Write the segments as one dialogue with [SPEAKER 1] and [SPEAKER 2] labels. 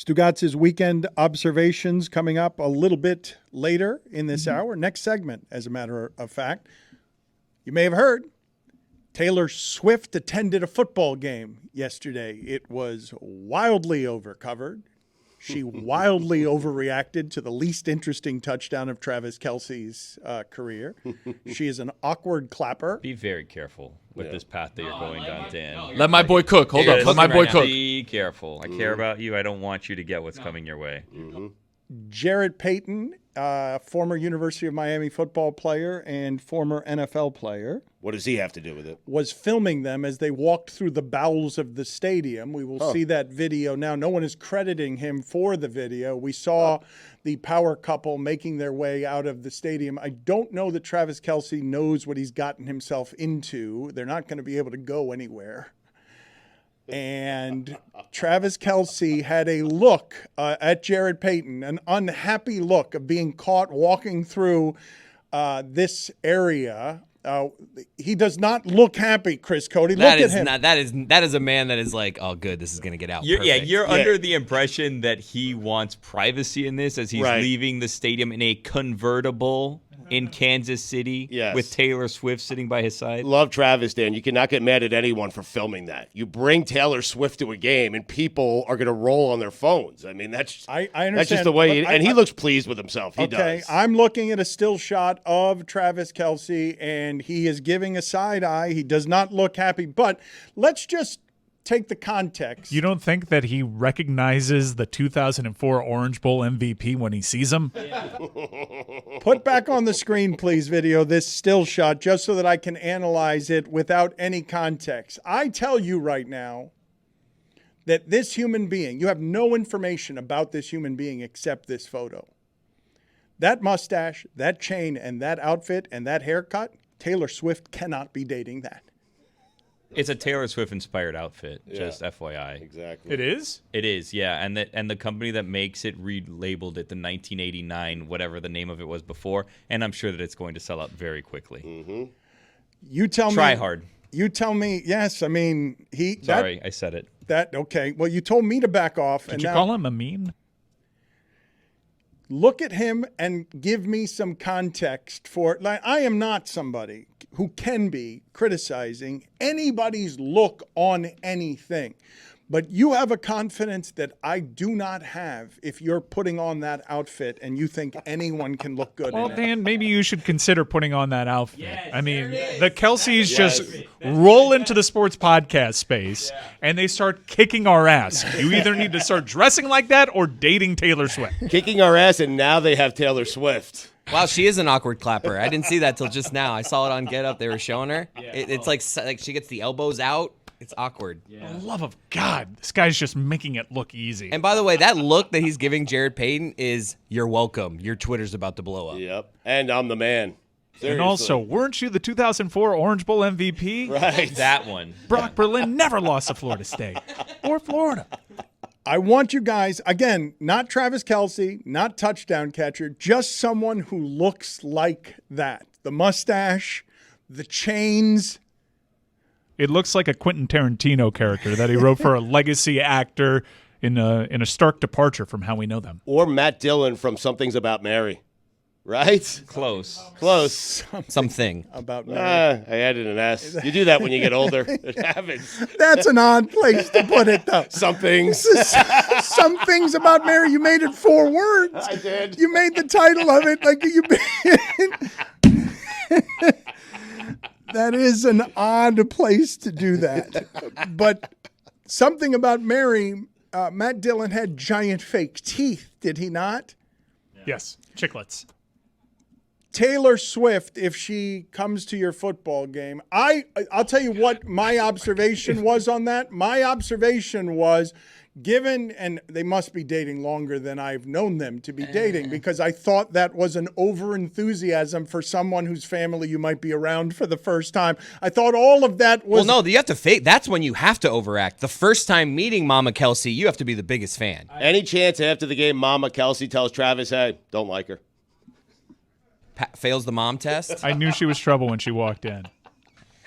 [SPEAKER 1] Stugotz's weekend observations coming up a little bit later in this hour. Next segment, as a matter of fact. You may have heard Taylor Swift attended a football game yesterday. It was wildly overcovered. She wildly overreacted to the least interesting touchdown of Travis Kelce's career. She is an awkward clapper.
[SPEAKER 2] Be very careful with this path that you're going down, Dan.
[SPEAKER 3] Let my boy cook. Hold up. Let my boy cook.
[SPEAKER 2] Be careful. I care about you. I don't want you to get what's coming your way.
[SPEAKER 1] Jarrett Payton, former University of Miami football player and former NFL player.
[SPEAKER 4] What does he have to do with it?
[SPEAKER 1] Was filming them as they walked through the bowels of the stadium. We will see that video now. No one is crediting him for the video. We saw the power couple making their way out of the stadium. I don't know that Travis Kelce knows what he's gotten himself into. They're not going to be able to go anywhere. And Travis Kelce had a look at Jarrett Payton, an unhappy look of being caught walking through this area. He does not look happy, Chris Cody. Look at him.
[SPEAKER 5] That is a man that is like, oh, good, this is going to get out.
[SPEAKER 2] You're under the impression that he wants privacy in this as he's leaving the stadium in a convertible in Kansas City with Taylor Swift sitting by his side.
[SPEAKER 4] Love Travis, Dan. You cannot get mad at anyone for filming that. You bring Taylor Swift to a game, and people are going to roll on their phones. I mean, I understand. That's just the way. He looks pleased with himself. He does.
[SPEAKER 1] I'm looking at a still shot of Travis Kelce, and he is giving a side eye. He does not look happy. But let's just take the context.
[SPEAKER 6] You don't think that he recognizes the 2004 Orange Bowl MVP when he sees him?
[SPEAKER 1] Put back on the screen, please, video, this still shot, just so that I can analyze it without any context. I tell you right now that this human being, you have no information about this human being except this photo. That mustache, that chain, and that outfit, and that haircut, Taylor Swift cannot be dating that.
[SPEAKER 2] It's a Taylor Swift-inspired outfit, just FYI.
[SPEAKER 4] Exactly.
[SPEAKER 6] It is?
[SPEAKER 2] It is, yeah. And the company that makes it relabeled it the 1989, whatever the name of it was before, and I'm sure that it's going to sell out very quickly.
[SPEAKER 4] Mm-hmm.
[SPEAKER 1] You tell me.
[SPEAKER 2] Try hard.
[SPEAKER 1] You tell me, yes, I mean,
[SPEAKER 2] Sorry, I said it.
[SPEAKER 1] Okay. Well, you told me to back off.
[SPEAKER 6] Did you call him a meme?
[SPEAKER 1] Look at him and give me some context for, like, I am not somebody who can be criticizing anybody's look on anything. But you have a confidence that I do not have if you're putting on that outfit and you think anyone can look good in it.
[SPEAKER 6] Well, Dan, maybe you should consider putting on that outfit. Yes, I mean, the Kelces just roll into the sports podcast space and they start kicking our ass. You either need to start dressing like that or dating Taylor Swift.
[SPEAKER 4] Kicking our ass, and now they have Taylor Swift.
[SPEAKER 5] Wow, she is an awkward clapper. I didn't see that till just now. I saw it on Get Up. They were showing her. It's like she gets the elbows out. It's awkward.
[SPEAKER 6] For the love of God, this guy's just making it look easy.
[SPEAKER 5] And by the way, that look that he's giving Jarrett Payton is, you're welcome. Your Twitter's about to blow up.
[SPEAKER 4] Yep. And I'm the man. Seriously.
[SPEAKER 6] And also, weren't you the 2004 Orange Bowl MVP?
[SPEAKER 4] Right.
[SPEAKER 2] That one.
[SPEAKER 6] Brock Berlin never lost to Florida State or Florida.
[SPEAKER 1] I want you guys, again, not Travis Kelce, not touchdown catcher, just someone who looks like that. The mustache, the chains.
[SPEAKER 6] It looks like a Quentin Tarantino character that he wrote for a legacy actor in a stark departure from how we know them.
[SPEAKER 4] Or Matt Dillon from Some Things About Mary. Right?
[SPEAKER 2] Close.
[SPEAKER 5] Something.
[SPEAKER 1] About Mary.
[SPEAKER 4] I added an S. You do that when you get older. It happens.
[SPEAKER 1] That's an odd place to put it, though.
[SPEAKER 4] Some things.
[SPEAKER 1] Some Things About Mary. You made it 4 words.
[SPEAKER 4] I did.
[SPEAKER 1] You made the title of it like you. That is an odd place to do that. But Something About Mary, Matt Dillon had giant fake teeth, did he not?
[SPEAKER 6] Yes, chiclets.
[SPEAKER 1] Taylor Swift, if she comes to your football game, I'll tell you what my observation was on that. My observation was, given, and they must be dating longer than I've known them to be dating, because I thought that was an over-enthusiasm for someone whose family you might be around for the first time. I thought all of that was...
[SPEAKER 5] Well, no, you have to fake. That's when you have to overact. The first time meeting Mama Kelce, you have to be the biggest fan.
[SPEAKER 4] Any chance after the game Mama Kelce tells Travis, hey, don't like her?
[SPEAKER 5] Fails the mom test?
[SPEAKER 6] I knew she was trouble when she walked in.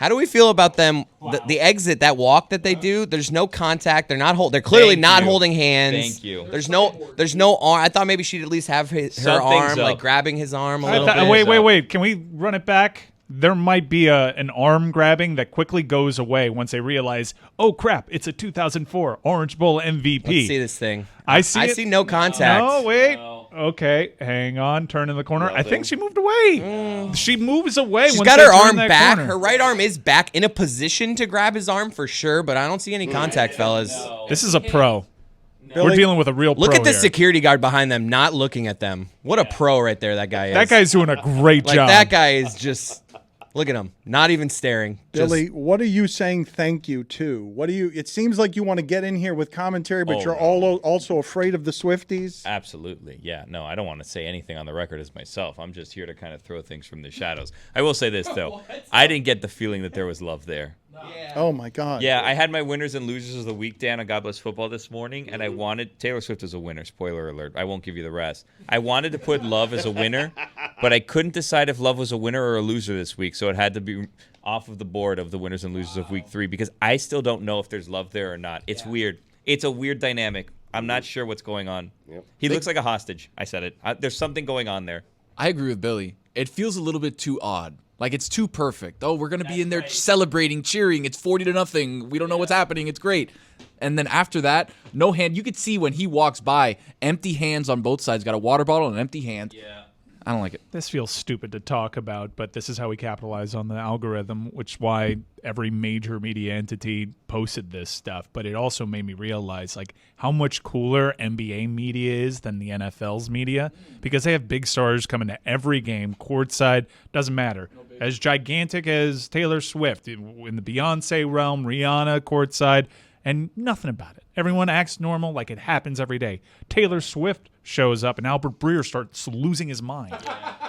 [SPEAKER 5] How do we feel about them? The exit, that walk that they do. There's no contact. They're not They're clearly not holding hands.
[SPEAKER 2] Thank you.
[SPEAKER 5] There's no arm. I thought maybe she'd at least have her arm, like grabbing his arm a little bit.
[SPEAKER 6] Wait. Can we run it back? There might be an arm grabbing that quickly goes away once they realize, oh crap, it's a 2004 Orange Bowl MVP.
[SPEAKER 5] Let's see this thing.
[SPEAKER 6] I see
[SPEAKER 5] no contact.
[SPEAKER 6] No, wait. No. Okay, hang on. Turn in the corner. I think she moved away. She moves away.
[SPEAKER 5] She's got her arm back. Corner. Her right arm is back in a position to grab his arm for sure, but I don't see any contact, fellas.
[SPEAKER 6] No. This is a pro. No. We're dealing with a real pro.
[SPEAKER 5] Look at the
[SPEAKER 6] here.
[SPEAKER 5] security guard behind them, not looking at them. What a pro right there that guy is.
[SPEAKER 6] That guy's doing a great job.
[SPEAKER 5] That guy is just... Look at him, not even staring.
[SPEAKER 1] Billy, what are you saying thank you to? What do you? It seems like you want to get in here with commentary, but you're also afraid of the Swifties.
[SPEAKER 2] Absolutely, yeah. No, I don't want to say anything on the record as myself. I'm just here to kind of throw things from the shadows. I will say this though, I didn't get the feeling that there was love there.
[SPEAKER 1] Yeah. Oh my God.
[SPEAKER 2] Yeah, I had my winners and losers of the week, Dan, on God Bless Football this morning, and I wanted Taylor Swift as a winner. Spoiler alert. I won't give you the rest. I wanted to put love as a winner, but I couldn't decide if love was a winner or a loser this week, so it had to be off of the board of the winners and losers of week 3 because I still don't know if there's love there or not. It's weird. It's a weird dynamic. I'm not sure what's going on. Yep. He looks like a hostage. I said it. There's something going on there.
[SPEAKER 3] I agree with Billy. It feels a little bit too odd. Like, it's too perfect. Oh, we're going to be in there celebrating, cheering. It's 40-0. We don't know what's happening. It's great. And then after that, no hand. You could see when he walks by, empty hands on both sides. Got a water bottle and an empty hand. Yeah. I don't like it.
[SPEAKER 6] This feels stupid to talk about, but this is how we capitalize on the algorithm, which is why every major media entity posted this stuff. But it also made me realize like how much cooler NBA media is than the NFL's media because they have big stars coming to every game, courtside, doesn't matter. As gigantic as Taylor Swift in the Beyonce realm, Rihanna courtside, and nothing about it. Everyone acts normal like it happens every day. Taylor Swift shows up and Albert Breer starts losing his mind.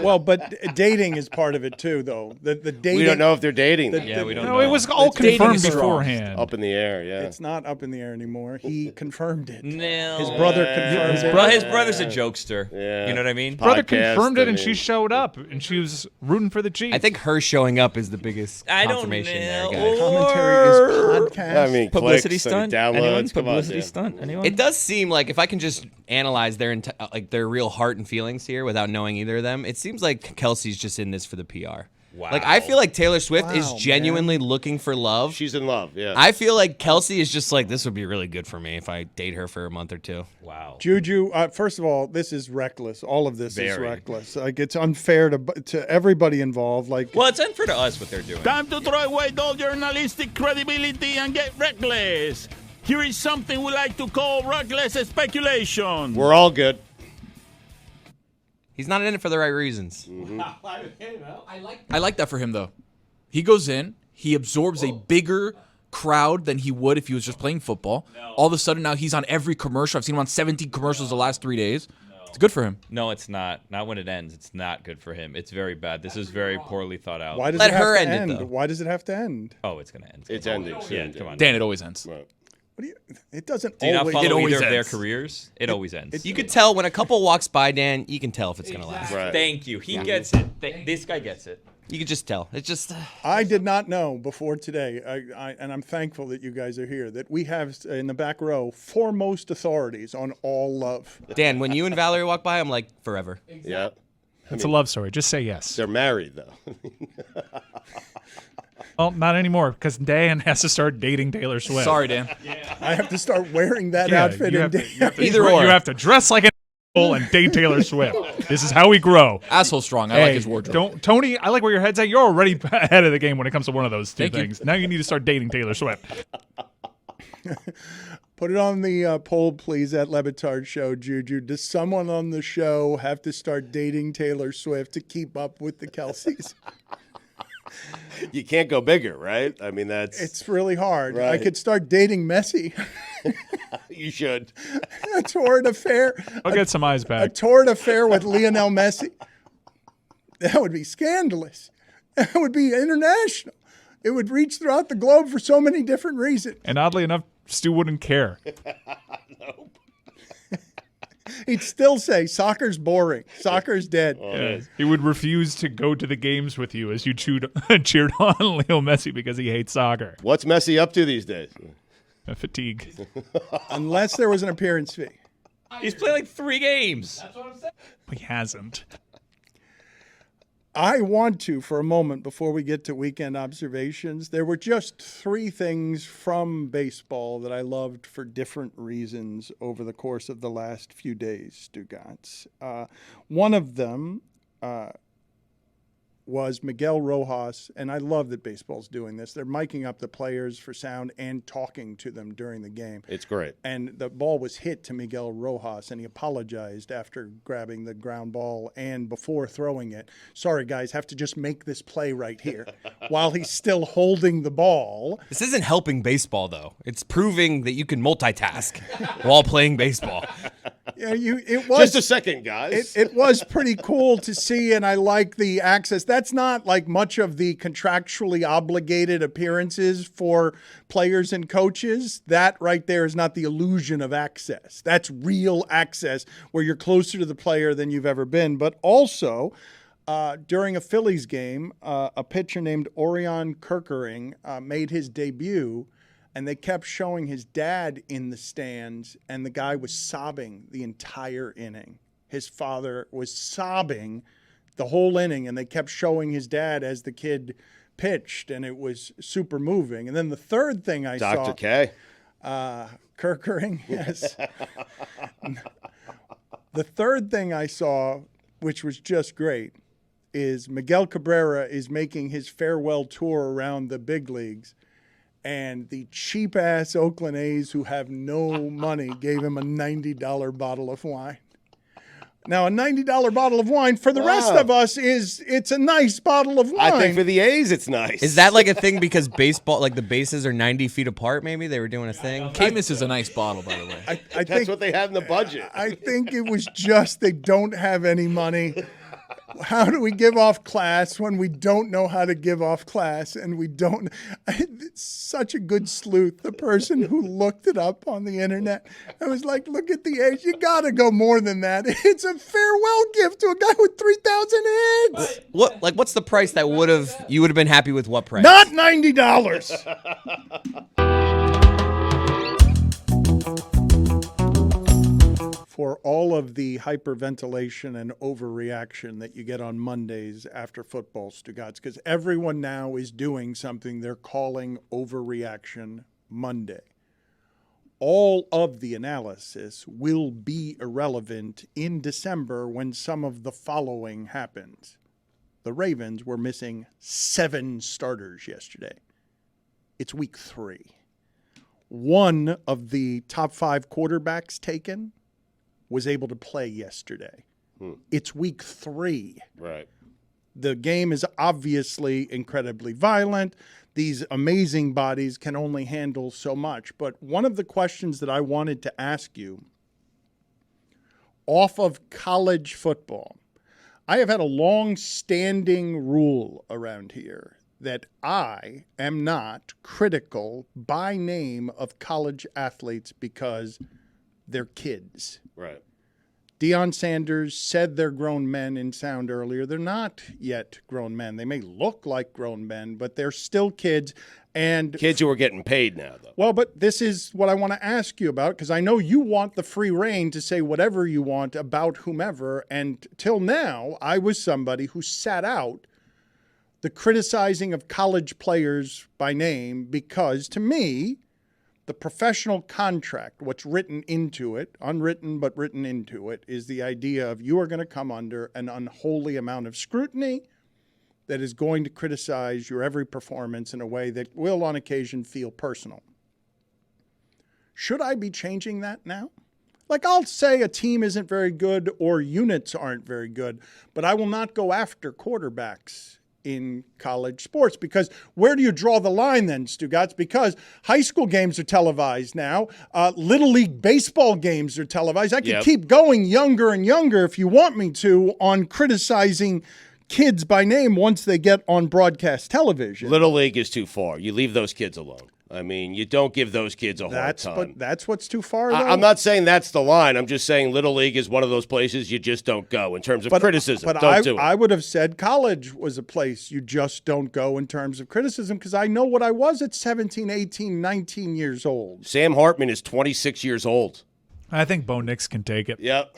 [SPEAKER 1] Well, but dating is part of it too, though. The dating.
[SPEAKER 4] We don't know if they're dating.
[SPEAKER 2] We don't know.
[SPEAKER 6] No, it was all confirmed beforehand.
[SPEAKER 4] Up in the air, yeah.
[SPEAKER 1] It's not up in the air anymore. He confirmed it.
[SPEAKER 2] No.
[SPEAKER 1] His brother confirmed it.
[SPEAKER 2] His brother's a jokester. Yeah. You know what I mean?
[SPEAKER 6] Brother confirmed it, and she showed up, and she was rooting for the Chiefs.
[SPEAKER 5] I think her showing up is the biggest confirmation there, guys.
[SPEAKER 1] Commentary is podcast.
[SPEAKER 4] I mean,
[SPEAKER 2] publicity
[SPEAKER 4] clicks,
[SPEAKER 2] stunt.
[SPEAKER 4] Anyone?
[SPEAKER 2] Publicity stunt. Anyone?
[SPEAKER 5] It does seem like if I can just analyze their real heart and feelings here without knowing either of them, it seems like Kelce's just in this for the PR.
[SPEAKER 2] Wow.
[SPEAKER 5] Like I feel like Taylor Swift is genuinely looking for love.
[SPEAKER 4] She's in love, yeah.
[SPEAKER 5] I feel like Kelce is just like, this would be really good for me if I date her for a month or two.
[SPEAKER 2] Wow.
[SPEAKER 1] Juju, first of all, this is reckless. All of this is reckless. Like it's unfair to everybody involved. Like,
[SPEAKER 2] well, it's unfair to us what they're doing.
[SPEAKER 7] Time to throw away all journalistic credibility and get reckless. Here is something we like to call reckless speculation.
[SPEAKER 4] We're all good.
[SPEAKER 5] He's not in it for the right reasons.
[SPEAKER 3] Mm-hmm. I like that for him, though. He goes in, he absorbs a bigger crowd than he would if he was just playing football. No. All of a sudden, now he's on every commercial. I've seen him on 17 commercials the last 3 days. No. It's good for him.
[SPEAKER 2] No, it's not. Not when it ends. It's not good for him. It's very bad. This is very poorly thought out.
[SPEAKER 1] Why does it have to end? Why does it have to end?
[SPEAKER 2] Oh, it's going to end.
[SPEAKER 4] It's ending.
[SPEAKER 2] Yeah, come on.
[SPEAKER 3] Dan, it always ends.
[SPEAKER 4] Right.
[SPEAKER 1] It doesn't
[SPEAKER 2] Do you
[SPEAKER 1] always.
[SPEAKER 2] not follow
[SPEAKER 3] always
[SPEAKER 2] either of their
[SPEAKER 3] ends.
[SPEAKER 2] careers? It always ends.
[SPEAKER 5] You could tell when a couple walks by, Dan, you can tell if it's going to last.
[SPEAKER 4] Right.
[SPEAKER 2] Thank you. He gets it. This guy gets it.
[SPEAKER 5] You could just tell. It's just...
[SPEAKER 1] I did not know before today, and I'm thankful that you guys are here, that we have in the back row foremost authorities on all love.
[SPEAKER 5] Dan, when you and Valerie walk by, I'm like, forever.
[SPEAKER 4] Exactly. Yeah.
[SPEAKER 6] It's a love story. Just say yes.
[SPEAKER 4] They're married, though.
[SPEAKER 6] Well, not anymore, because Dan has to start dating Taylor Swift.
[SPEAKER 3] Sorry, Dan.
[SPEAKER 1] I have to start wearing that outfit.
[SPEAKER 6] You have to dress like an asshole and date Taylor Swift. This is how we grow.
[SPEAKER 3] Asshole strong. I like his wardrobe.
[SPEAKER 6] Tony, I like where your head's at. You're already ahead of the game when it comes to one of those two things. Now you need to start dating Taylor Swift.
[SPEAKER 1] Put it on the poll, please, at Le Batard Show, Juju. Does someone on the show have to start dating Taylor Swift to keep up with the Kelces?
[SPEAKER 4] You can't go bigger, right? I mean,
[SPEAKER 1] it's really hard.
[SPEAKER 4] Right.
[SPEAKER 1] I could start dating Messi.
[SPEAKER 4] You should.
[SPEAKER 1] A torrid affair.
[SPEAKER 6] I'll get some eyes back.
[SPEAKER 1] A torrid affair with Lionel Messi. That would be scandalous. That would be international. It would reach throughout the globe for so many different reasons.
[SPEAKER 6] And oddly enough, Stu wouldn't care.
[SPEAKER 4] Nope.
[SPEAKER 1] He'd still say, soccer's boring. Soccer's dead.
[SPEAKER 6] Yeah. He would refuse to go to the games with you as you cheered on Leo Messi because he hates soccer.
[SPEAKER 4] What's Messi up to these days?
[SPEAKER 6] Fatigue.
[SPEAKER 1] Unless there was an appearance fee.
[SPEAKER 2] He's played like 3 games.
[SPEAKER 6] That's what I'm saying. He hasn't.
[SPEAKER 1] I want to, for a moment, before we get to weekend observations, there were just 3 things from baseball that I loved for different reasons over the course of the last few days, Stugotz. One of them was Miguel Rojas, and I love that baseball's doing this. They're miking up the players for sound and talking to them during the game.
[SPEAKER 4] It's great.
[SPEAKER 1] And the ball was hit to Miguel Rojas, and he apologized after grabbing the ground ball and before throwing it. Sorry, guys, have to just make this play right here while he's still holding the ball.
[SPEAKER 5] This isn't helping baseball, though. It's proving that you can multitask while playing baseball.
[SPEAKER 1] Yeah, it was
[SPEAKER 4] just a second, guys.
[SPEAKER 1] It was pretty cool to see, and I like the access. That's not like much of the contractually obligated appearances for players and coaches. That right there is not the illusion of access. That's real access where you're closer to the player than you've ever been. But also, during a Phillies game, a pitcher named Orion Kerkering made his debut. And they kept showing his dad in the stands, and the guy was sobbing the entire inning. His father was sobbing the whole inning, and they kept showing his dad as the kid pitched, and it was super moving. And then the third thing I saw...
[SPEAKER 4] Dr. K.
[SPEAKER 1] Kerkering, yes. The third thing I saw, which was just great, is Miguel Cabrera is making his farewell tour around the big leagues. And the cheap-ass Oakland A's who have no money gave him a $90 bottle of wine. Now, a $90 bottle of wine for the rest of us it's a nice bottle of wine.
[SPEAKER 4] I think for the A's, it's nice.
[SPEAKER 5] Is that like a thing because baseball, like the bases are 90 feet apart, maybe? They were doing a thing?
[SPEAKER 3] Camus is a nice bottle, by the way.
[SPEAKER 1] I
[SPEAKER 4] That's
[SPEAKER 1] think,
[SPEAKER 4] what they have in the budget.
[SPEAKER 1] I think it was just they don't have any money. How do we give off class when we don't know how to give off class? And we don't. It's such a good sleuth, the person who looked it up on the internet. I was like, look at the age. You got to go more than that. It's a farewell gift to a guy with 3,000 hits.
[SPEAKER 5] What's the price that you would have been happy with? What price?
[SPEAKER 1] Not $90. For all of the hyperventilation and overreaction that you get on Mondays after football, Stugotz, because everyone now is doing something they're calling Overreaction Monday. All of the analysis will be irrelevant in December when some of the following happens. The Ravens were missing 7 starters yesterday. It's week 3. One of the top 5 quarterbacks taken was able to play yesterday. It's week 3.
[SPEAKER 4] Right.
[SPEAKER 1] The game is obviously incredibly violent. These amazing bodies can only handle so much. But one of the questions that I wanted to ask you, off of college football, I have had a long-standing rule around here that I am not critical by name of college athletes because they're kids.
[SPEAKER 4] Right.
[SPEAKER 1] Deion Sanders said they're grown men in sound earlier. They're not yet grown men. They may look like grown men, but they're still kids. And
[SPEAKER 4] kids who are getting paid now, though.
[SPEAKER 1] Well, but this is what I want to ask you about, because I know you want the free reign to say whatever you want about whomever. And till now, I was somebody who sat out the criticizing of college players by name because, to me, the professional contract, what's written into it, unwritten but written into it, is the idea of you are going to come under an unholy amount of scrutiny that is going to criticize your every performance in a way that will on occasion feel personal. Should I be changing that now? Like, I'll say a team isn't very good or units aren't very good, but I will not go after quarterbacks in college sports, because where do you draw the line then, Stugotz? Because high school games are televised now. Little League baseball games are televised. I could keep going younger and younger if you want me to on criticizing kids by name once they get on broadcast television.
[SPEAKER 4] Little League is too far. You leave those kids alone. I mean, you don't give those kids a hard time.
[SPEAKER 1] But that's what's too far, though.
[SPEAKER 4] I'm not saying that's the line. I'm just saying Little League is one of those places you just don't go in terms of criticism.
[SPEAKER 1] But
[SPEAKER 4] don't do it.
[SPEAKER 1] I would have said college was a place you just don't go in terms of criticism because I know what I was at 17, 18, 19 years old.
[SPEAKER 4] Sam Hartman is 26 years old.
[SPEAKER 6] I think Bo Nix can take it.
[SPEAKER 4] Yep.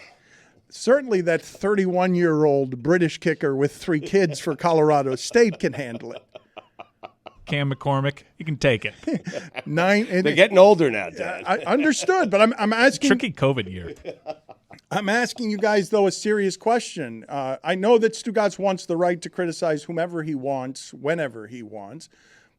[SPEAKER 1] Certainly that 31-year-old British kicker with 3 kids for Colorado State can handle it.
[SPEAKER 6] Cam McCormick, you can take it.
[SPEAKER 4] They're getting older now, Dad.
[SPEAKER 1] I understood, but I'm asking.
[SPEAKER 6] Tricky COVID year.
[SPEAKER 1] I'm asking you guys, though, a serious question. I know that Stugotz wants the right to criticize whomever he wants, whenever he wants.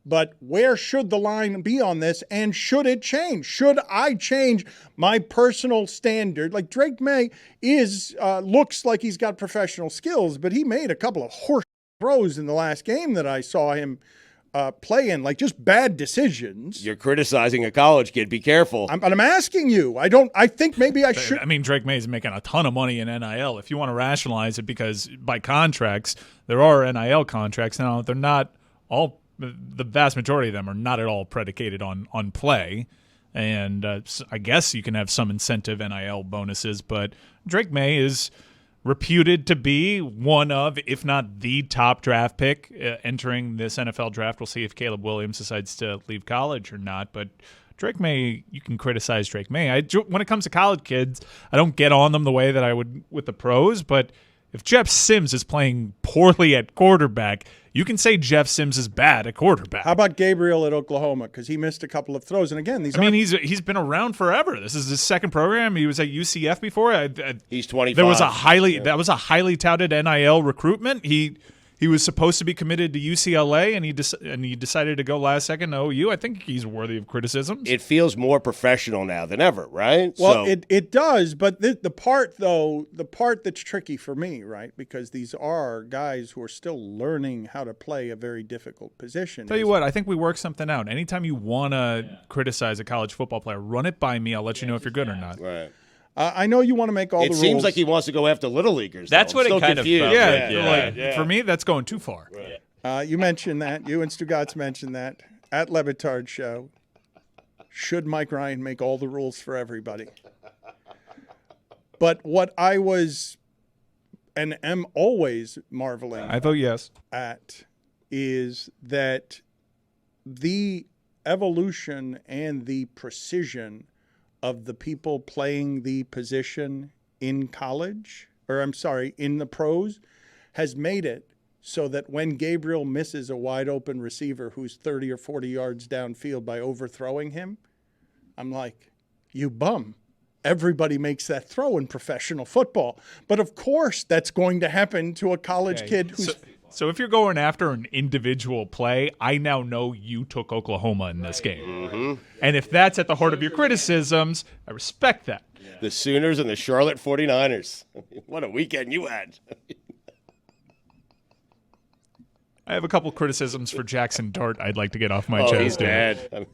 [SPEAKER 1] But where should the line be on this, and should it change? Should I change my personal standard? Like Drake May looks like he's got professional skills, but he made a couple of horse throws in the last game that I saw him play in, like just bad decisions.
[SPEAKER 4] You're criticizing a college kid. Be careful.
[SPEAKER 1] But I'm asking you. I think maybe I should.
[SPEAKER 6] I mean, Drake May is making a ton of money in NIL. If you want to rationalize it, because by contracts, there are NIL contracts now. They're not all. The vast majority of them are not at all predicated on play. And I guess you can have some incentive NIL bonuses, but Drake May is reputed to be one of, if not the top draft pick entering this NFL draft. We'll see if Caleb Williams decides to leave college or not. But Drake May, you can criticize Drake May. When it comes to college kids, I don't get on them the way that I would with the pros. But if Jeff Sims is playing poorly at quarterback, you can say Jeff Sims is bad at quarterback.
[SPEAKER 1] How about Gabriel at Oklahoma? Because he missed a couple of throws. And again,
[SPEAKER 6] he's been around forever. This is his second program. He was at UCF before.
[SPEAKER 4] He's 25.
[SPEAKER 1] that
[SPEAKER 6] was a highly touted NIL recruitment. He was supposed to be committed to UCLA, and he decided to go last second to OU. I think he's worthy of criticism.
[SPEAKER 4] It feels more professional now than ever, right?
[SPEAKER 1] Well, it does, but the part that's tricky for me, right, because these are guys who are still learning how to play a very difficult position.
[SPEAKER 6] Tell you what, I think we work something out. Anytime you want to criticize a college football player, run it by me. I'll let you know if you're good or not.
[SPEAKER 4] Right.
[SPEAKER 1] I know you want to make all the rules.
[SPEAKER 4] It seems like he wants to go after Little Leaguers.
[SPEAKER 2] That's what it kind of felt
[SPEAKER 6] like. For me, that's going too far.
[SPEAKER 4] Right.
[SPEAKER 1] You mentioned that. You and Stugotz mentioned that. At Le Batard Show, should Mike Ryan make all the rules for everybody? But what I was and am always marveling
[SPEAKER 6] I vote yes.
[SPEAKER 1] at is that the evolution and the precision of the people playing the position in college, in the pros, has made it so that when Gabriel misses a wide open receiver who's 30 or 40 yards downfield by overthrowing him, I'm like, you bum. Everybody makes that throw in professional football. But of course that's going to happen to a college kid who's...
[SPEAKER 6] So if you're going after an individual play, I now know you took Oklahoma in this game.
[SPEAKER 4] Mm-hmm.
[SPEAKER 6] And if that's at the heart of your criticisms, I respect that.
[SPEAKER 4] The Sooners and the Charlotte 49ers. What a weekend you had.
[SPEAKER 6] I have a couple criticisms for Jackson Dart I'd like to get off my chest.
[SPEAKER 4] He's bad.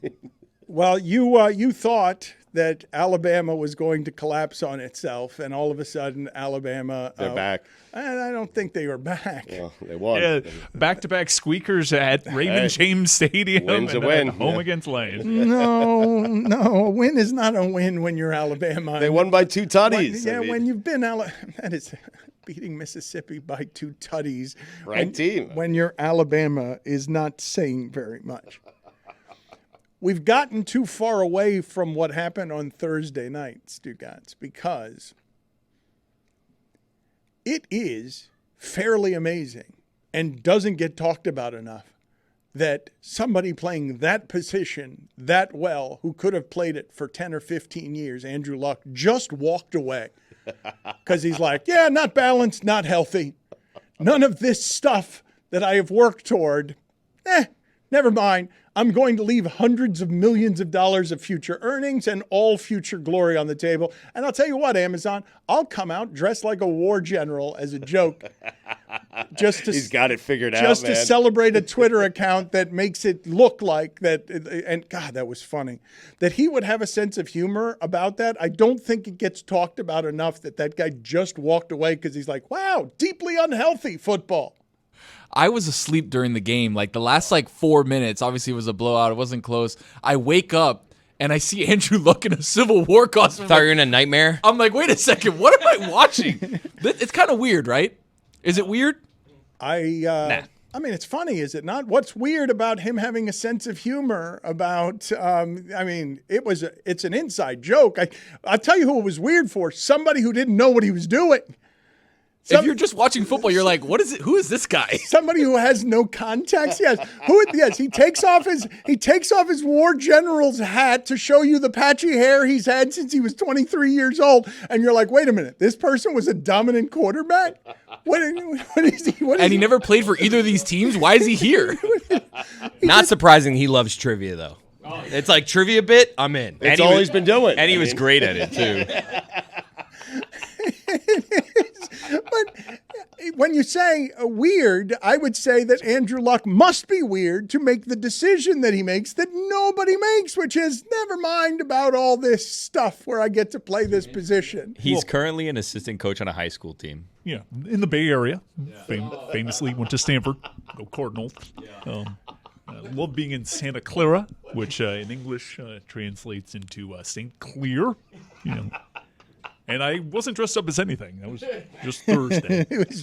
[SPEAKER 1] Well, you thought that Alabama was going to collapse on itself, and all of a sudden Alabama...
[SPEAKER 4] They're back.
[SPEAKER 1] And I don't think they were back.
[SPEAKER 4] Well, they won.
[SPEAKER 6] Yeah, back-to-back squeakers at Raymond James Stadium.
[SPEAKER 4] Win's
[SPEAKER 6] and
[SPEAKER 4] a win.
[SPEAKER 6] Home against Lane.
[SPEAKER 1] No, a win is not a win when you're Alabama.
[SPEAKER 4] They won by 2 tutties.
[SPEAKER 1] When you've been that is beating Mississippi by 2 tutties.
[SPEAKER 4] Right team.
[SPEAKER 1] When you're Alabama is not saying very much. We've gotten too far away from what happened on Thursday night, Stugotz, because it is fairly amazing and doesn't get talked about enough that somebody playing that position that well, who could have played it for 10 or 15 years, Andrew Luck, just walked away because he's like, yeah, not balanced, not healthy. None of this stuff that I have worked toward, never mind. I'm going to leave hundreds of millions of dollars of future earnings and all future glory on the table. And I'll tell you what, Amazon, I'll come out dressed like a war general as a joke.
[SPEAKER 4] He's got it figured out,
[SPEAKER 1] Just to celebrate a Twitter account that makes it look like that. And God, that was funny. That he would have a sense of humor about that. I don't think it gets talked about enough that guy just walked away because he's like, wow, deeply unhealthy football.
[SPEAKER 3] I was asleep during the game. Like the last 4 minutes, obviously it was a blowout. It wasn't close. I wake up and I see Andrew Luck in a Civil War costume.
[SPEAKER 5] Thought you were in a nightmare?
[SPEAKER 3] I'm like, wait a second. What am I watching? It's kind of weird, right? Is it weird?
[SPEAKER 1] Nah. I mean, it's funny, is it not? What's weird about him having a sense of humor about, it's an inside joke. I'll tell you who it was weird for. Somebody who didn't know what he was doing.
[SPEAKER 3] If you're just watching football, you're like, what is it? Who is this guy?
[SPEAKER 1] Somebody who has no context. Yes. Yes. He takes off his war general's hat to show you the patchy hair he's had since he was 23 years old. And you're like, wait a minute, this person was a dominant quarterback? What is he?
[SPEAKER 3] He never played for either of these teams? Why is he here?
[SPEAKER 5] Not surprising he loves trivia, though. It's like trivia bit, I'm in.
[SPEAKER 4] It's all he's been doing.
[SPEAKER 2] And he was great at it, too.
[SPEAKER 1] But when you say weird, I would say that Andrew Luck must be weird to make the decision that he makes that nobody makes, which is never mind about all this stuff where I get to play this position.
[SPEAKER 2] He's currently an assistant coach on a high school team.
[SPEAKER 6] Yeah, in the Bay Area. Famously went to Stanford. Go Cardinals. Love being in Santa Clara, which in English translates into St. Clear. And I wasn't dressed up as anything. That was just Thursday.
[SPEAKER 1] It was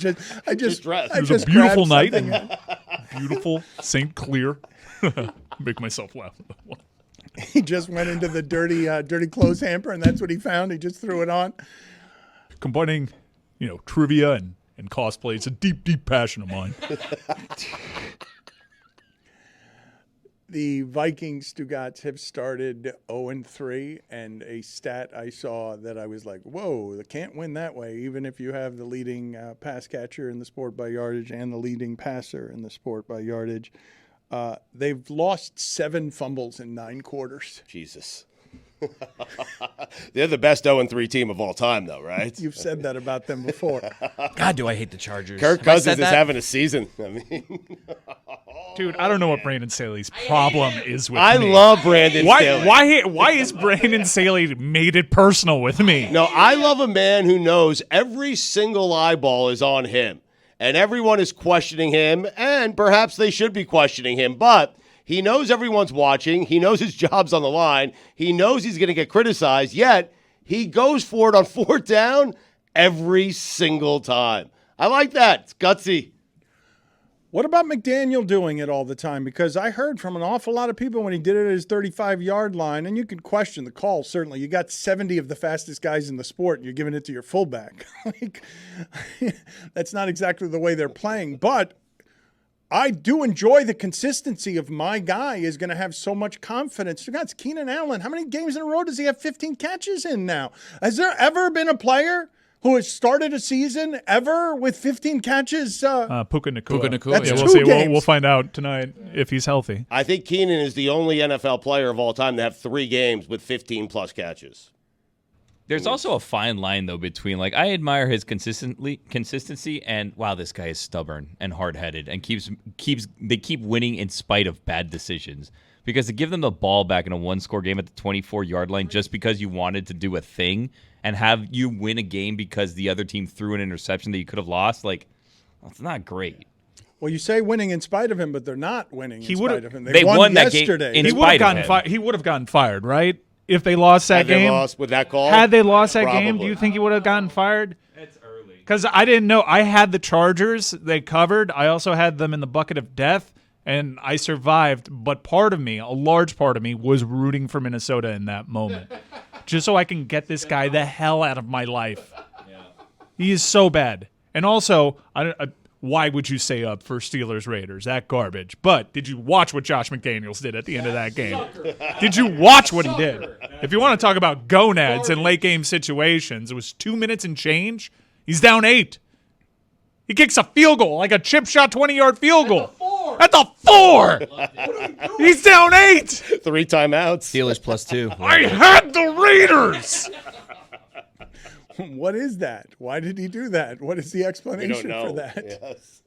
[SPEAKER 1] just dressed.
[SPEAKER 6] It was a beautiful night in beautiful St. Clear. Make myself laugh.
[SPEAKER 1] He just went into the dirty clothes hamper, and that's what he found. He just threw it on.
[SPEAKER 6] Combining, trivia and cosplay. It's a deep, deep passion of mine.
[SPEAKER 1] The Vikings, Stugotz, have started 0-3, and a stat I saw that I was like, whoa, they can't win that way, even if you have the leading pass catcher in the sport by yardage and the leading passer in the sport by yardage. They've lost 7 fumbles in 9 quarters.
[SPEAKER 4] Jesus. They're the best 0-3 team of all time, though, right?
[SPEAKER 1] You've said that about them before.
[SPEAKER 5] God, do I hate the Chargers.
[SPEAKER 4] Kirk Cousins is having a season. I mean,
[SPEAKER 6] dude, I don't know what Brandon Staley's problem is with me.
[SPEAKER 4] I love Brandon Staley.
[SPEAKER 6] Why is Brandon Staley made it personal with me?
[SPEAKER 4] No, I love a man who knows every single eyeball is on him, and everyone is questioning him, and perhaps they should be questioning him, but he knows everyone's watching. He knows his job's on the line. He knows he's going to get criticized, yet he goes for it on 4th down every single time. I like that. It's gutsy.
[SPEAKER 1] What about McDaniel doing it all the time? Because I heard from an awful lot of people when he did it at his 35-yard line, and you can question the call, certainly. You got 70 of the fastest guys in the sport, and you're giving it to your fullback. That's not exactly the way they're playing, but I do enjoy the consistency of my guy is going to have so much confidence. That's Keenan Allen. How many games in a row does he have 15 catches in now? Has there ever been a player who has started a season ever with 15 catches?
[SPEAKER 6] Puka Nacua.
[SPEAKER 1] That's
[SPEAKER 6] yeah,
[SPEAKER 1] 2 games.
[SPEAKER 6] We'll find out tonight if he's healthy.
[SPEAKER 4] I think Keenan is the only NFL player of all time to have 3 games with 15-plus catches.
[SPEAKER 2] There's also a fine line, though, between, I admire his consistency and, wow, this guy is stubborn and hard-headed and they keep winning in spite of bad decisions. Because to give them the ball back in a 1-score game at the 24-yard line just because you wanted to do a thing and have you win a game because the other team threw an interception that you could have lost, that's not great.
[SPEAKER 1] Well, you say winning in spite of him, but they're not winning in spite of him.
[SPEAKER 2] They won that
[SPEAKER 1] yesterday.
[SPEAKER 2] game in spite of him.
[SPEAKER 6] He would have gotten fired, right? If they lost that game,
[SPEAKER 4] with that call,
[SPEAKER 6] had they lost that game, do you think he would have gotten fired?
[SPEAKER 2] It's early.
[SPEAKER 6] Because I didn't know. I had the Chargers. They covered. I also had them in the bucket of death, and I survived. But part of me, a large part of me, was rooting for Minnesota in that moment. Just so I can get this guy the hell out of my life. Yeah. He is so bad. And also, why would you stay up for Steelers-Raiders? That garbage. But did you watch what Josh McDaniels did at the end of that game? Did you watch what he did? If you want to talk about gonads in late-game situations, it was 2 minutes and change. He's down 8. He kicks a field goal, like a chip shot 20-yard field goal. At the 4! He's down 8!
[SPEAKER 4] 3 timeouts.
[SPEAKER 5] Steelers +2.
[SPEAKER 6] I had the Raiders!
[SPEAKER 1] What is that? Why did he do that? What is the explanation for that?
[SPEAKER 4] Yes.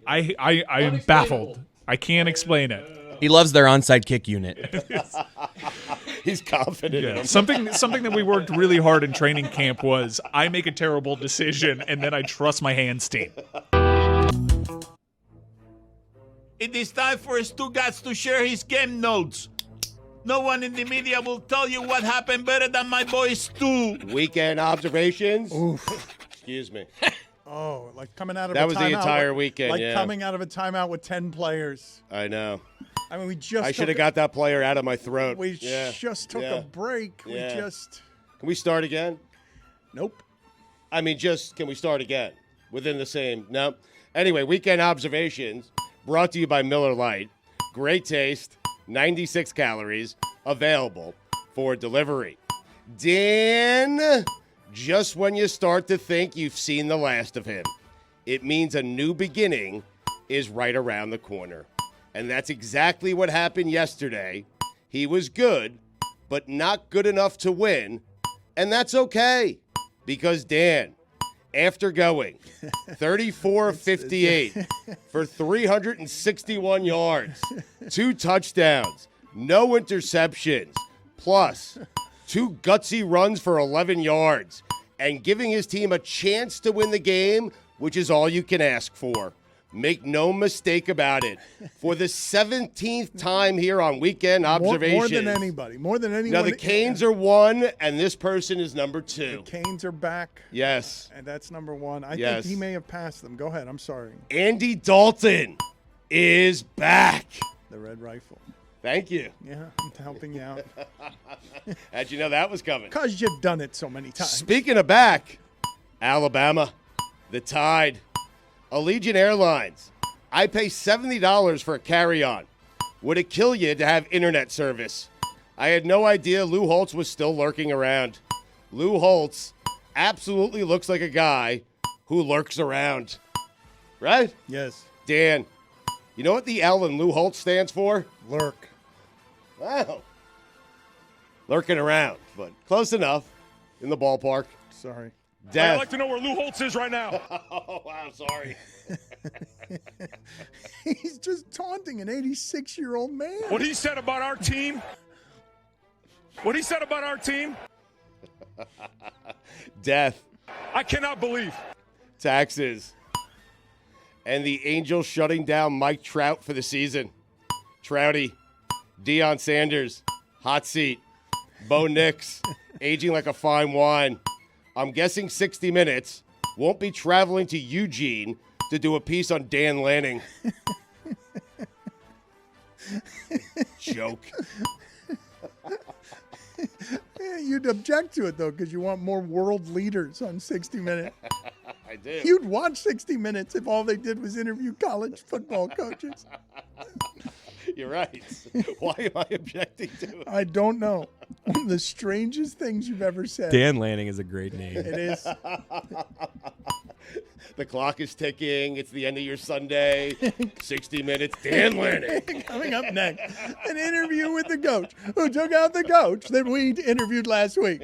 [SPEAKER 6] I am baffled. I can't explain it.
[SPEAKER 5] He loves their onside kick unit.
[SPEAKER 4] He's confident in him.
[SPEAKER 6] Something that we worked really hard in training camp was I make a terrible decision and then I trust my hands team.
[SPEAKER 7] It is time for Stugotz to share his game notes. No one in the media will tell you what happened better than my boy Stu.
[SPEAKER 4] Weekend observations.
[SPEAKER 1] Oof.
[SPEAKER 4] Excuse me.
[SPEAKER 1] Oh, like coming out of
[SPEAKER 4] That
[SPEAKER 1] a
[SPEAKER 4] was
[SPEAKER 1] timeout.
[SPEAKER 4] the entire weekend,
[SPEAKER 1] Like
[SPEAKER 4] yeah.
[SPEAKER 1] coming out of a timeout with 10 players.
[SPEAKER 4] I know.
[SPEAKER 1] I mean, we just
[SPEAKER 4] I should
[SPEAKER 1] took
[SPEAKER 4] have got that player out of my throat.
[SPEAKER 1] We
[SPEAKER 4] Yeah.
[SPEAKER 1] just took
[SPEAKER 4] Yeah.
[SPEAKER 1] a break.
[SPEAKER 4] Yeah.
[SPEAKER 1] We just
[SPEAKER 4] Can we start again?
[SPEAKER 1] nope.
[SPEAKER 4] I mean, can we start again? Within the same, no. Anyway, weekend observations brought to you by Miller Lite. Great taste, 96 calories, available for delivery. Dan, just when you start to think you've seen the last of him, it means a new beginning is right around the corner. And that's exactly what happened yesterday. He was good, but not good enough to win. And that's okay, because Dan, after going 34 of 58 for 361 yards, 2 touchdowns, no interceptions, plus 2 gutsy runs for 11 yards, and giving his team a chance to win the game, which is all you can ask for. Make no mistake about it. For the 17th time here on Weekend Observations.
[SPEAKER 1] More than anybody. More than anyone.
[SPEAKER 4] Now, the Canes are 1, and this person is number 2.
[SPEAKER 1] The Canes are back.
[SPEAKER 4] Yes.
[SPEAKER 1] And that's number 1. I
[SPEAKER 4] Yes.
[SPEAKER 1] think he may have passed them. Go ahead. I'm sorry.
[SPEAKER 4] Andy Dalton is back.
[SPEAKER 1] The Red Rifle.
[SPEAKER 4] Thank you.
[SPEAKER 1] Yeah, I'm helping you out.
[SPEAKER 4] How'd you know that was coming?
[SPEAKER 1] Because you've done it so many times.
[SPEAKER 4] Speaking of back, Alabama, the Tide, Allegiant Airlines. I pay $70 for a carry-on. Would it kill you to have internet service? I had no idea Lou Holtz was still lurking around. Lou Holtz absolutely looks like a guy who lurks around. Right?
[SPEAKER 1] Yes.
[SPEAKER 4] Dan, you know what the L in Lou Holtz stands for?
[SPEAKER 1] Lurk.
[SPEAKER 4] Wow. Lurking around, but close enough in the ballpark.
[SPEAKER 1] Sorry.
[SPEAKER 4] Death.
[SPEAKER 8] I'd like to know where Lou Holtz is right now.
[SPEAKER 4] Oh, wow, sorry.
[SPEAKER 1] He's just taunting an 86-year-old man.
[SPEAKER 8] What he said about our team. What he said about our team.
[SPEAKER 4] Death.
[SPEAKER 8] I cannot believe.
[SPEAKER 4] Taxes. And the Angels shutting down Mike Trout for the season. Trouty. Deion Sanders. Hot seat. Bo Nix. Aging like a fine wine. I'm guessing 60 Minutes won't be traveling to Eugene to do a piece on Dan Lanning. Joke.
[SPEAKER 1] Yeah, you'd object to it, though, because you want more world leaders on 60 Minutes.
[SPEAKER 4] I do.
[SPEAKER 1] You'd watch 60 Minutes if all they did was interview college football coaches.
[SPEAKER 4] You're right. Why am I objecting to it?
[SPEAKER 1] I don't know. One of the strangest things you've ever said.
[SPEAKER 5] Dan Lanning is a great name.
[SPEAKER 1] It is.
[SPEAKER 4] The clock is ticking. It's the end of your Sunday. 60 Minutes. Dan Lanning.
[SPEAKER 1] Coming up next, an interview with the coach who took out the coach that we interviewed last week.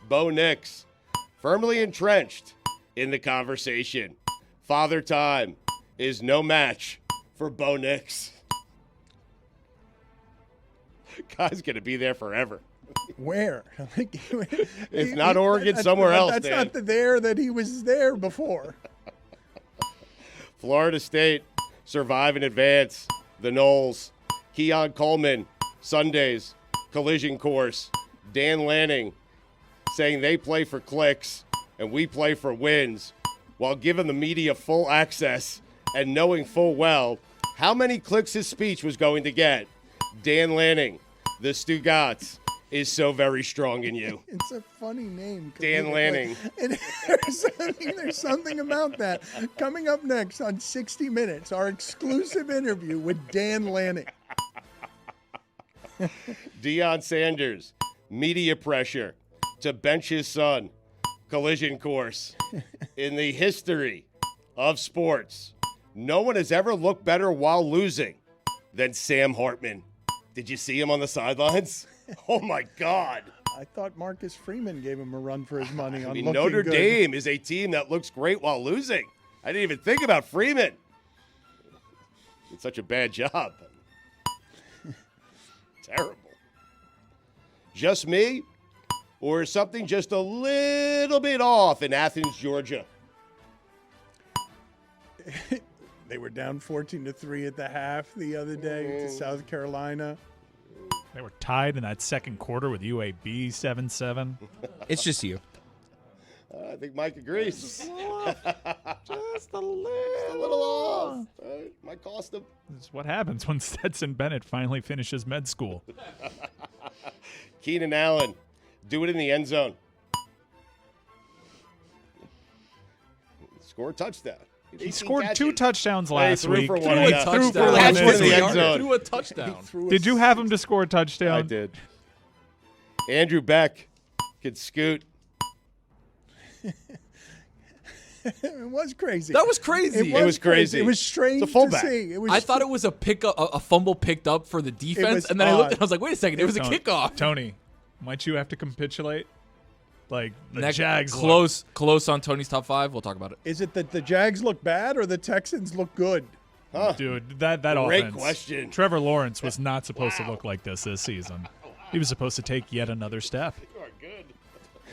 [SPEAKER 4] Bo Nix, firmly entrenched in the conversation. Father Time is no match for Bo Nix. Guy's going to be there forever.
[SPEAKER 1] Where?
[SPEAKER 4] It's not Oregon, somewhere else,
[SPEAKER 1] That's
[SPEAKER 4] Dan.
[SPEAKER 1] not the there that he was there before.
[SPEAKER 4] Florida State, survive and advance. The Knowles, Keon Coleman, Sundays, collision course. Dan Lanning saying they play for clicks and we play for wins, while giving the media full access and knowing full well how many clicks his speech was going to get. Dan Lanning, the Stugotz, is so very strong in you.
[SPEAKER 1] It's a funny name.
[SPEAKER 4] Dan Lanning.
[SPEAKER 1] And there's something about that. Coming up next on 60 Minutes, our exclusive interview with Dan Lanning.
[SPEAKER 4] Deion Sanders, media pressure to bench his son, collision course. In the history of sports, no one has ever looked better while losing than Sam Hartman. Did you see him on the sidelines? Oh, my God.
[SPEAKER 1] I thought Marcus Freeman gave him a run for his money on
[SPEAKER 4] I mean,
[SPEAKER 1] looking
[SPEAKER 4] Notre
[SPEAKER 1] good.
[SPEAKER 4] Dame is a team that looks great while losing. I didn't even think about Freeman. It's such a bad job. Terrible. Just me? Or is something just a little bit off in Athens, Georgia?
[SPEAKER 1] They were down 14-3 at the half the other day to South Carolina.
[SPEAKER 6] They were tied in that second quarter with UAB 7-7.
[SPEAKER 5] It's just you.
[SPEAKER 4] I think Mike agrees.
[SPEAKER 6] Just a little.
[SPEAKER 4] A little off. Might cost him.
[SPEAKER 6] This is what happens when Stetson Bennett finally finishes med school.
[SPEAKER 4] Keenan Allen, do it in the end zone. Score a touchdown.
[SPEAKER 6] He scored 2 touchdowns last
[SPEAKER 4] threw
[SPEAKER 6] week.
[SPEAKER 4] for one.
[SPEAKER 3] Threw a
[SPEAKER 4] Yeah.
[SPEAKER 3] touchdown.
[SPEAKER 4] Threw one in the end zone.
[SPEAKER 3] Threw a touchdown.
[SPEAKER 6] Did you have him to score a touchdown?
[SPEAKER 4] I did. Andrew Beck could scoot.
[SPEAKER 1] It was crazy.
[SPEAKER 3] That was crazy.
[SPEAKER 4] It was crazy.
[SPEAKER 1] It was strange
[SPEAKER 4] It's a fullback.
[SPEAKER 1] to see. It was
[SPEAKER 3] I thought it was a pickup, a fumble picked up for the defense,
[SPEAKER 1] was
[SPEAKER 3] and then I looked
[SPEAKER 1] odd.
[SPEAKER 3] and I was like, wait a second, it was a
[SPEAKER 6] Tony-
[SPEAKER 3] kickoff.
[SPEAKER 6] Tony, might you have to capitulate? Like the
[SPEAKER 3] Next-
[SPEAKER 6] Jags look-
[SPEAKER 3] close on Tony's top 5. We'll talk about it.
[SPEAKER 1] Is it that the Jags look bad or the Texans look good?
[SPEAKER 6] Dude, that
[SPEAKER 4] Great
[SPEAKER 6] offense.
[SPEAKER 4] question.
[SPEAKER 6] Trevor Lawrence was not supposed to look like this season. He was supposed to take yet another step.
[SPEAKER 4] You are good.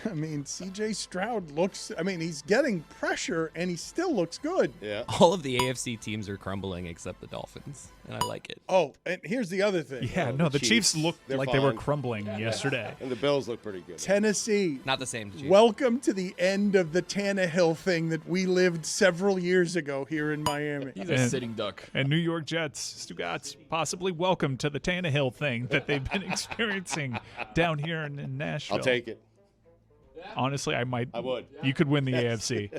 [SPEAKER 1] I mean, C.J. Stroud looks. I mean, he's getting pressure and he still looks good.
[SPEAKER 4] Yeah.
[SPEAKER 5] All of the AFC teams are crumbling except the Dolphins, and I like it.
[SPEAKER 1] Oh, and here's the other thing.
[SPEAKER 6] Yeah, no, the Chiefs looked
[SPEAKER 4] They're
[SPEAKER 6] like they were
[SPEAKER 4] fine.
[SPEAKER 6] crumbling yesterday.
[SPEAKER 4] And the Bills look pretty good.
[SPEAKER 1] Tennessee.
[SPEAKER 5] Not the same. Chiefs.
[SPEAKER 1] Welcome to the end of the Tannehill thing that we lived several years ago here in Miami.
[SPEAKER 3] He's a
[SPEAKER 6] And-
[SPEAKER 3] sitting duck.
[SPEAKER 6] And New York Jets, Stugotz, possibly welcome to the Tannehill thing that they've been experiencing down here in Nashville.
[SPEAKER 4] I'll take it.
[SPEAKER 6] Honestly, I
[SPEAKER 4] would.
[SPEAKER 6] You could win the AFC.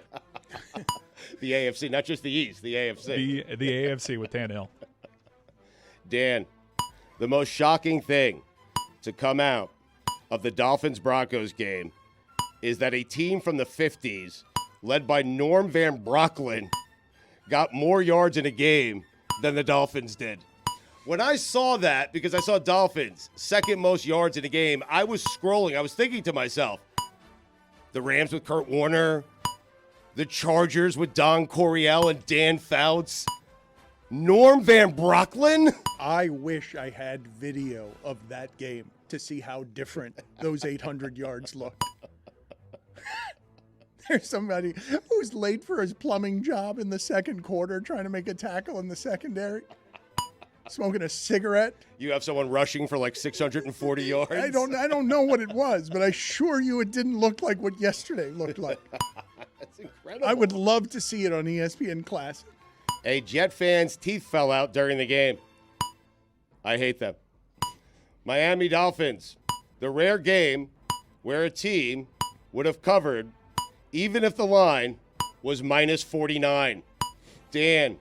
[SPEAKER 4] The AFC, not just the East, the AFC.
[SPEAKER 6] The AFC with Tannehill.
[SPEAKER 4] Dan, the most shocking thing to come out of the Dolphins-Broncos game is that a team from the 50s, led by Norm Van Brocklin, got more yards in a game than the Dolphins did. When I saw that, because I saw Dolphins, second most yards in a game, I was scrolling. I was thinking to myself, the Rams with Kurt Warner, the Chargers with Don Coryell and Dan Fouts, Norm Van Brocklin.
[SPEAKER 1] I wish I had video of that game to see how different those 800 yards looked. There's somebody who's late for his plumbing job in the second quarter trying to make a tackle in the secondary, smoking a cigarette.
[SPEAKER 4] You have someone rushing for like 640 yards.
[SPEAKER 1] I don't know what it was, but I assure you it didn't look like what yesterday looked like.
[SPEAKER 4] That's incredible.
[SPEAKER 1] I would love to see it on ESPN Classic.
[SPEAKER 4] A Jet fan's teeth fell out during the game. I hate them. Miami Dolphins, the rare game where a team would have covered even if the line was minus 49. Dan,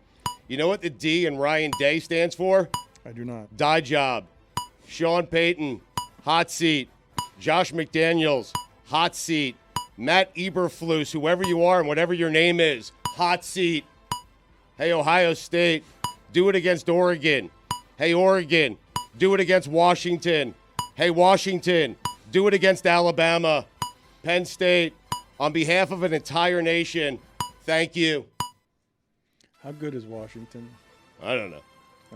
[SPEAKER 4] you know what the D in Ryan Day stands for?
[SPEAKER 1] I do not.
[SPEAKER 4] Die job. Sean Payton, hot seat. Josh McDaniels, hot seat. Matt Eberflus, whoever you are and whatever your name is, hot seat. Hey, Ohio State, do it against Oregon. Hey, Oregon, do it against Washington. Hey, Washington, do it against Alabama. Penn State, on behalf of an entire nation, thank you.
[SPEAKER 1] How good is Washington?
[SPEAKER 4] I don't know.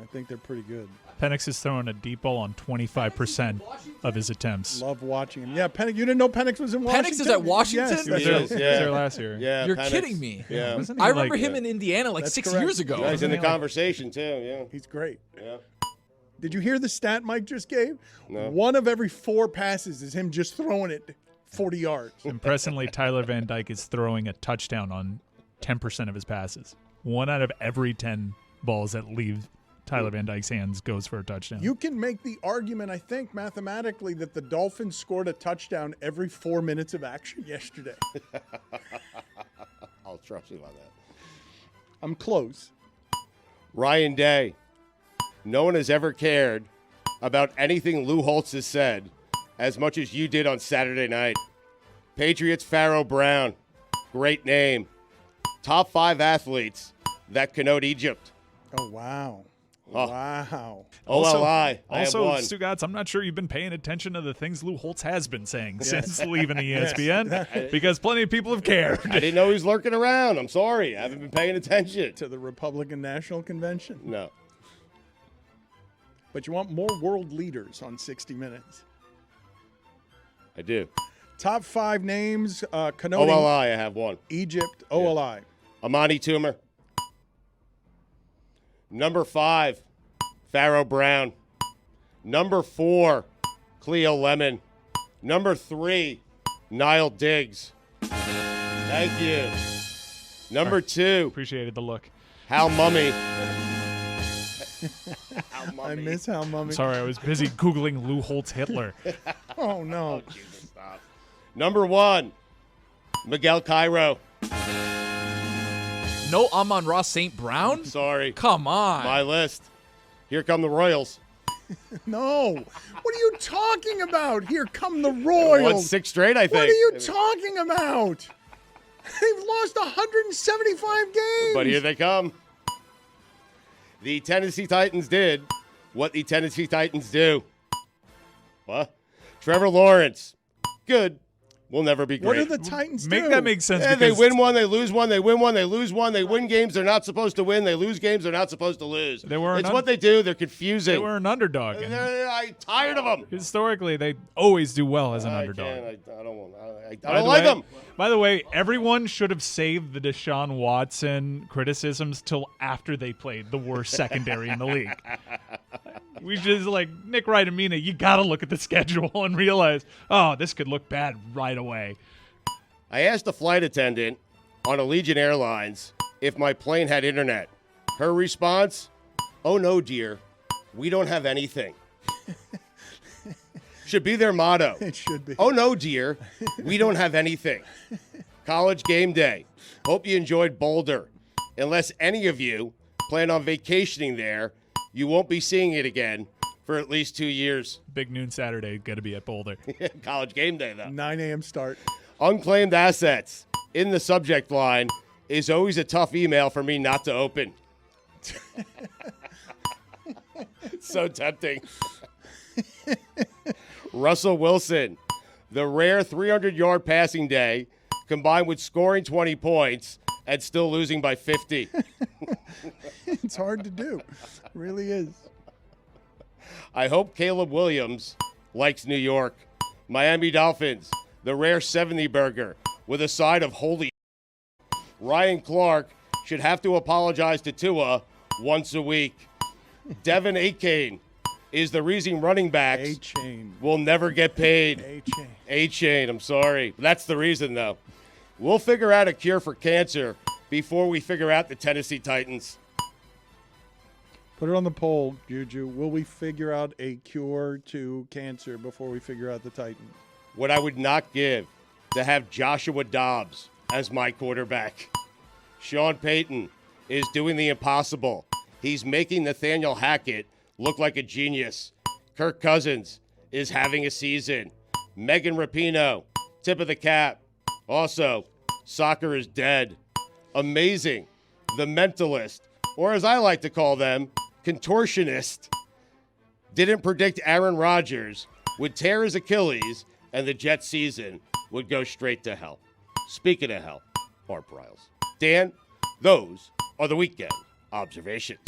[SPEAKER 1] I think they're pretty good.
[SPEAKER 6] Penix is throwing a deep ball on 25% of his attempts.
[SPEAKER 1] Love watching him. Yeah, Penix. You didn't know Penix was in Washington?
[SPEAKER 3] Penix is at Washington?
[SPEAKER 1] Yes,
[SPEAKER 6] He was
[SPEAKER 1] that's
[SPEAKER 6] there,
[SPEAKER 1] right.
[SPEAKER 6] he was there last year.
[SPEAKER 4] Yeah,
[SPEAKER 3] You're
[SPEAKER 4] Penix.
[SPEAKER 3] kidding me.
[SPEAKER 4] Yeah.
[SPEAKER 6] Wasn't he
[SPEAKER 3] I remember
[SPEAKER 6] like-
[SPEAKER 3] him in Indiana like
[SPEAKER 1] That's
[SPEAKER 3] 6
[SPEAKER 1] correct.
[SPEAKER 3] years ago.
[SPEAKER 4] Yeah, he's in the
[SPEAKER 6] Wasn't he like-
[SPEAKER 4] conversation, too, yeah.
[SPEAKER 1] He's great.
[SPEAKER 4] Yeah.
[SPEAKER 1] Did you hear the stat Mike just gave?
[SPEAKER 4] No.
[SPEAKER 1] 1 of every 4 passes is him just throwing it 40 yards.
[SPEAKER 6] Impressively, Tyler Van Dyke is throwing a touchdown on 10% of his passes. 1 out of every 10 balls that leave Tyler Van Dyke's hands goes for a touchdown.
[SPEAKER 1] You can make the argument, I think, mathematically, that the Dolphins scored a touchdown every 4 minutes of action yesterday.
[SPEAKER 4] I'll trust you on that.
[SPEAKER 1] I'm close.
[SPEAKER 4] Ryan Day. No one has ever cared about anything Lou Holtz has said as much as you did on Saturday night. Patriots Pharaoh Brown. Great name. Top 5 athletes that connote Egypt.
[SPEAKER 1] Oh, wow.
[SPEAKER 4] Oh.
[SPEAKER 1] Wow.
[SPEAKER 4] OLI. I have
[SPEAKER 6] Also,
[SPEAKER 4] one.
[SPEAKER 6] Stugotz, I'm not sure you've been paying attention to the things Lou Holtz has been saying since leaving ESPN, because plenty of people have cared.
[SPEAKER 4] I didn't know he was lurking around. I'm sorry. I haven't been paying attention.
[SPEAKER 1] To the Republican National Convention.
[SPEAKER 4] No.
[SPEAKER 1] But you want more world leaders on 60 Minutes.
[SPEAKER 4] I do.
[SPEAKER 1] Top 5 names connoting
[SPEAKER 4] OLI, I have one.
[SPEAKER 1] Egypt, OLI.
[SPEAKER 4] Amani Toomer. Number 5, Pharaoh Brown. Number 4, Cleo Lemon. Number 3, Niall Diggs. Thank you. Number 2,
[SPEAKER 6] Appreciated the look.
[SPEAKER 4] Hal Mummy.
[SPEAKER 1] I miss how Mummy.
[SPEAKER 6] Sorry, I was busy Googling Lou Holtz Hitler.
[SPEAKER 1] Oh, no.
[SPEAKER 4] Jesus, stop. Number 1, Miguel Cairo.
[SPEAKER 3] No Amon-Ra St. Brown?
[SPEAKER 4] Sorry.
[SPEAKER 3] Come on.
[SPEAKER 4] My list. Here come the Royals.
[SPEAKER 1] No. What are you talking about? Here come the Royals.
[SPEAKER 4] Won 6 straight, I think.
[SPEAKER 1] What are you talking about? They've lost 175 games.
[SPEAKER 4] But here they come. The Tennessee Titans did what the Tennessee Titans do. What? Trevor Lawrence. Good. Will never be great.
[SPEAKER 1] What do the Titans
[SPEAKER 6] Make
[SPEAKER 1] do?
[SPEAKER 6] that make sense.
[SPEAKER 4] Yeah, they
[SPEAKER 6] because
[SPEAKER 4] win one, they lose one, they win one, they lose one. They win games they're not supposed to win. They lose games they're not supposed to lose. It's what they do. They're confusing.
[SPEAKER 6] They were an underdog. and
[SPEAKER 4] I'm tired of them.
[SPEAKER 6] historically, they always do well as an underdog.
[SPEAKER 4] I don't like them.
[SPEAKER 6] By the way, everyone should have saved the Deshaun Watson criticisms till after they played the worst secondary in the league. We just like Nick Wright and Mina, you got to look at the schedule and realize, oh, this could look bad right away.
[SPEAKER 4] I asked a flight attendant on Allegiant Airlines if my plane had internet. Her response, "Oh no, dear. We don't have anything." Should be their motto.
[SPEAKER 1] It should be.
[SPEAKER 4] Oh no, dear. We don't have anything. College game day. Hope you enjoyed Boulder. Unless any of you plan on vacationing there, you won't be seeing it again for at least 2 years.
[SPEAKER 6] Big noon Saturday, got to be at Boulder.
[SPEAKER 4] College game day, though.
[SPEAKER 1] 9 a.m. start.
[SPEAKER 4] Unclaimed assets in the subject line is always a tough email for me not to open. So tempting. Russell Wilson, the rare 300-yard passing day combined with scoring 20 points and still losing by 50.
[SPEAKER 1] It's hard to do. It really is.
[SPEAKER 4] I hope Caleb Williams likes New York. Miami Dolphins, the rare 70 burger with a side of holy. Ryan Clark should have to apologize to Tua once a week. Devin Achane is the reason running backs
[SPEAKER 1] A-chain.
[SPEAKER 4] will never get paid.
[SPEAKER 1] A-chain.
[SPEAKER 4] A-chain, I'm sorry. That's the reason, though. We'll figure out a cure for cancer before we figure out the Tennessee Titans.
[SPEAKER 1] Put it on the poll, Juju. Will we figure out a cure to cancer before we figure out the Titans?
[SPEAKER 4] What I would not give to have Joshua Dobbs as my quarterback. Sean Payton is doing the impossible. He's making Nathaniel Hackett look like a genius. Kirk Cousins is having a season. Megan Rapinoe, tip of the cap. Also, soccer is dead. Amazing. The mentalist, or as I like to call them, contortionist, didn't predict Aaron Rodgers would tear his Achilles and the Jets season would go straight to hell. Speaking of hell, Bart Bryles. Dan, those are the weekend observations.